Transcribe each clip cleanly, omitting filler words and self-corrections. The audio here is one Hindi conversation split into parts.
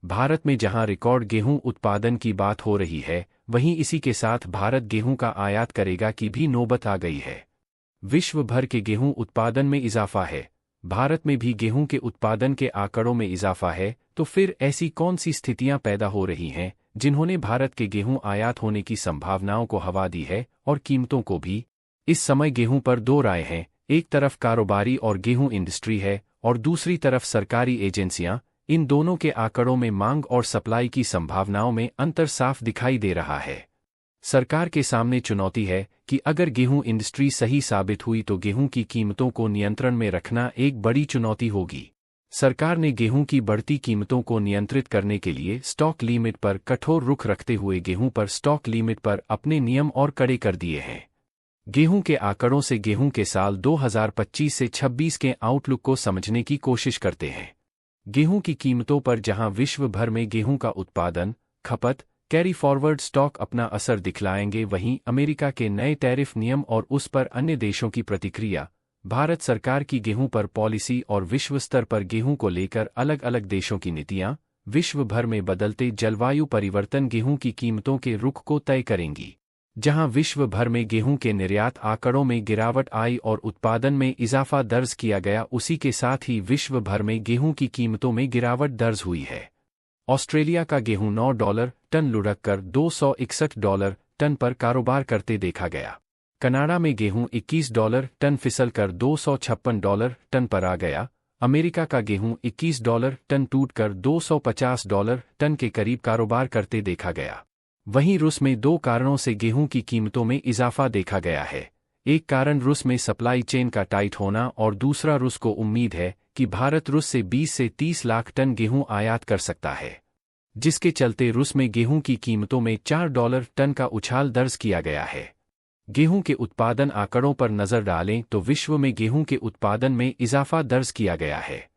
भारत में जहां रिकॉर्ड गेहूं उत्पादन की बात हो रही है, वहीं इसी के साथ भारत गेहूं का आयात करेगा की भी नौबत आ गई है। विश्व भर के गेहूं उत्पादन में इजाफा है, भारत में भी गेहूं के उत्पादन के आंकड़ों में इजाफा है, तो फिर ऐसी कौन सी स्थितियां पैदा हो रही हैं जिन्होंने भारत के गेहूं आयात होने की संभावनाओं को हवा दी है और कीमतों को भी। इस समय गेहूं पर दो राय हैं, एक तरफ कारोबारी और गेहूं इंडस्ट्री है और दूसरी तरफ सरकारी एजेंसियां। इन दोनों के आंकड़ों में मांग और सप्लाई की संभावनाओं में अंतर साफ दिखाई दे रहा है। सरकार के सामने चुनौती है कि अगर गेहूं इंडस्ट्री सही साबित हुई तो गेहूं की कीमतों को नियंत्रण में रखना एक बड़ी चुनौती होगी। सरकार ने गेहूं की बढ़ती कीमतों को नियंत्रित करने के लिए स्टॉक लिमिट पर कठोर रुख रखते हुए गेहूं पर स्टॉक लिमिट पर अपने नियम और कड़े कर दिए हैं। गेहूं के आंकड़ों से गेहूं के साल 2025 से 26 के आउटलुक को समझने की कोशिश करते हैं। गेहूं की कीमतों पर जहां विश्व भर में गेहूं का उत्पादन, खपत, कैरी फॉरवर्ड स्टॉक अपना असर दिखलाएंगे, वहीं अमेरिका के नए टैरिफ नियम और उस पर अन्य देशों की प्रतिक्रिया, भारत सरकार की गेहूं पर पॉलिसी और विश्व स्तर पर गेहूं को लेकर अलग अलग देशों की नीतियां, विश्व भर में बदलते जलवायु परिवर्तन गेहूं की कीमतों के रुख को तय करेंगी। जहां विश्व भर में गेहूं के निर्यात आंकड़ों में गिरावट आई और उत्पादन में इजाफा दर्ज किया गया, उसी के साथ ही विश्व भर में गेहूं की कीमतों में गिरावट दर्ज हुई है। ऑस्ट्रेलिया का गेहूं $9 टन लुढ़क कर $261 टन पर कारोबार करते देखा गया। कनाडा में गेहूं $21 टन फिसल कर $256 टन पर आ गया। अमेरिका का गेहूं $21 टन टूटकर $250 टन के करीब कारोबार करते देखा गया। वहीं रूस में दो कारणों से गेहूं की कीमतों में इजाफा देखा गया है। एक कारण रूस में सप्लाई चेन का टाइट होना और दूसरा रूस को उम्मीद है कि भारत रूस से 20 से 30 लाख टन गेहूं आयात कर सकता है, जिसके चलते रूस में गेहूं की कीमतों में $4 टन का उछाल दर्ज किया गया है। गेहूं के उत्पादन आंकड़ों पर नजर डालें तो विश्व में गेहूं के उत्पादन में इजाफा दर्ज किया गया है।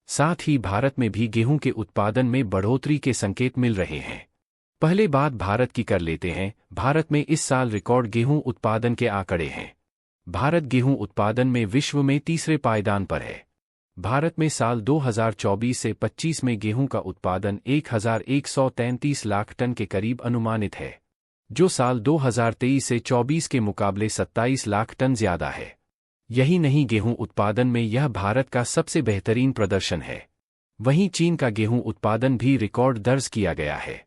साथ ही भारत में भी गेहूं के उत्पादन में बढ़ोतरी के संकेत मिल रहे हैं। पहले बात भारत की कर लेते हैं। भारत में इस साल रिकॉर्ड गेहूं उत्पादन के आंकड़े हैं। भारत गेहूं उत्पादन में विश्व में तीसरे पायदान पर है। भारत में साल 2024 से 25 में गेहूं का उत्पादन 1133 लाख टन के करीब अनुमानित है, जो साल 2023 से 24 के मुकाबले 27 लाख टन ज्यादा है। यही नहीं, गेहूं उत्पादन में यह भारत का सबसे बेहतरीन प्रदर्शन है। वहीं चीन का गेहूं उत्पादन भी रिकॉर्ड दर्ज किया गया है।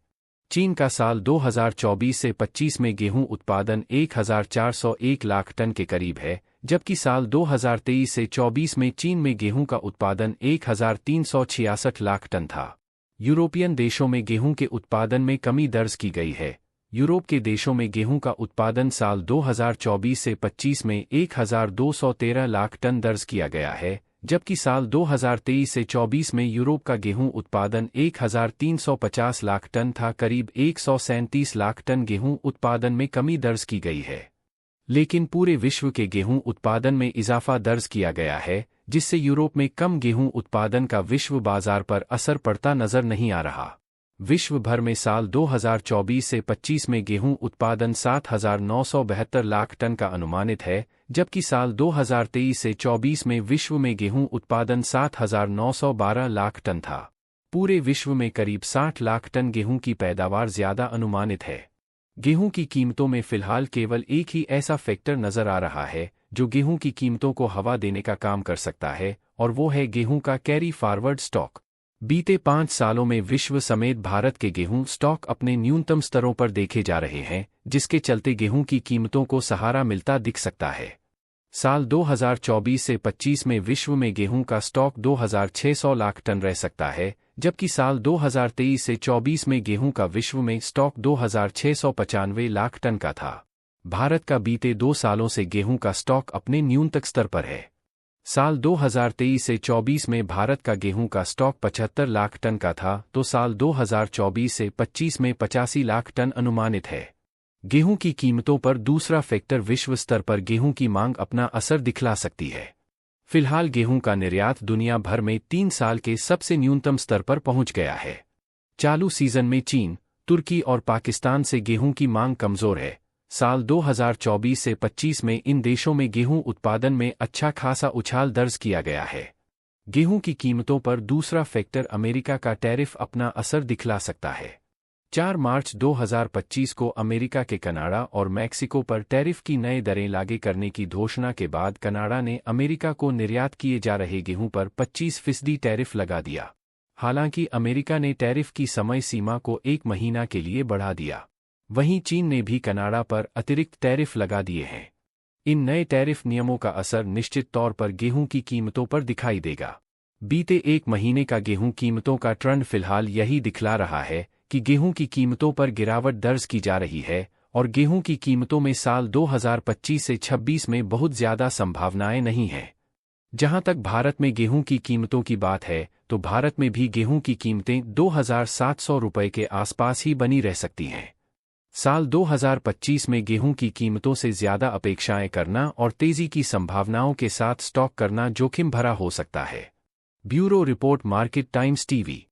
चीन का साल 2024 से 25 में गेहूं उत्पादन 1401 लाख टन के करीब है, जबकि साल 2023 से 24 में चीन में गेहूं का उत्पादन 1366 लाख टन था। यूरोपियन देशों में गेहूं के उत्पादन में कमी दर्ज की गई है। यूरोप के देशों में गेहूं का उत्पादन साल 2024 से 25 में 1213 लाख टन दर्ज किया गया है, जबकि साल 2023 से 24 में यूरोप का गेहूं उत्पादन 1350 लाख टन था। करीब 137 लाख टन गेहूं उत्पादन में कमी दर्ज की गई है। लेकिन पूरे विश्व के गेहूं उत्पादन में इजाफा दर्ज किया गया है, जिससे यूरोप में कम गेहूं उत्पादन का विश्व बाजार पर असर पड़ता नजर नहीं आ रहा। विश्व भर में साल 2024 से 25 में गेहूं उत्पादन 7,972 लाख टन का अनुमानित है, जबकि साल 2023 से 24 में विश्व में गेहूं उत्पादन 7,912 लाख टन था। पूरे विश्व में करीब 60 लाख टन गेहूं की पैदावार ज्यादा अनुमानित है। गेहूं की कीमतों में फिलहाल केवल एक ही ऐसा फैक्टर नजर आ रहा है जो गेहूं की कीमतों को हवा देने का काम कर सकता है, और वो है गेहूं का कैरी फॉरवर्ड स्टॉक। बीते 5 सालों में विश्व समेत भारत के गेहूं स्टॉक अपने न्यूनतम स्तरों पर देखे जा रहे हैं, जिसके चलते गेहूं की कीमतों को सहारा मिलता दिख सकता है। साल 2024 से 25 में विश्व में गेहूं का स्टॉक 2600 लाख टन रह सकता है, जबकि साल 2023 से 24 में गेहूं का विश्व में स्टॉक 2695 लाख टन का था। भारत का बीते 2 सालों से गेहूं का स्टॉक अपने न्यूनतम स्तर पर है। साल 2023 से 24 में भारत का गेहूं का स्टॉक 75 लाख टन का था, तो साल 2024 से 25 में 85 लाख टन अनुमानित है। गेहूं की कीमतों पर दूसरा फैक्टर विश्व स्तर पर गेहूं की मांग अपना असर दिखला सकती है। फिलहाल गेहूं का निर्यात दुनिया भर में 3 साल के सबसे न्यूनतम स्तर पर पहुंच गया है। चालू सीजन में चीन, तुर्की और पाकिस्तान से गेहूं की मांग कमजोर है। साल 2024 से 25 में इन देशों में गेहूं उत्पादन में अच्छा खासा उछाल दर्ज किया गया है। गेहूं की कीमतों पर दूसरा फैक्टर अमेरिका का टैरिफ अपना असर दिखला सकता है। 4 मार्च 2025 को अमेरिका के कनाडा और मैक्सिको पर टैरिफ की नए दरें लागू करने की घोषणा के बाद कनाडा ने अमेरिका को निर्यात किए जा रहे गेहूं पर 25% टैरिफ लगा दिया। हालांकि अमेरिका ने टैरिफ की समय सीमा को 1 महीना के लिए बढ़ा दिया। वहीं चीन ने भी कनाडा पर अतिरिक्त टैरिफ लगा दिए हैं। इन नए टैरिफ नियमों का असर निश्चित तौर पर गेहूं की कीमतों पर दिखाई देगा। बीते 1 महीने का गेहूं कीमतों का ट्रेंड फिलहाल यही दिखला रहा है कि गेहूं की कीमतों पर गिरावट दर्ज की जा रही है और गेहूं की कीमतों में साल 2025 से 26 में बहुत ज़्यादा संभावनाएं नहीं हैं। जहां तक भारत में गेहूं की कीमतों की बात है, तो भारत में भी गेहूं की कीमतें 2700 रुपये के आसपास ही बनी रह सकती हैं। साल 2025 में गेहूं की कीमतों से ज़्यादा अपेक्षाएं करना और तेज़ी की संभावनाओं के साथ स्टॉक करना जोखिम भरा हो सकता है। Bureau report, market times TV.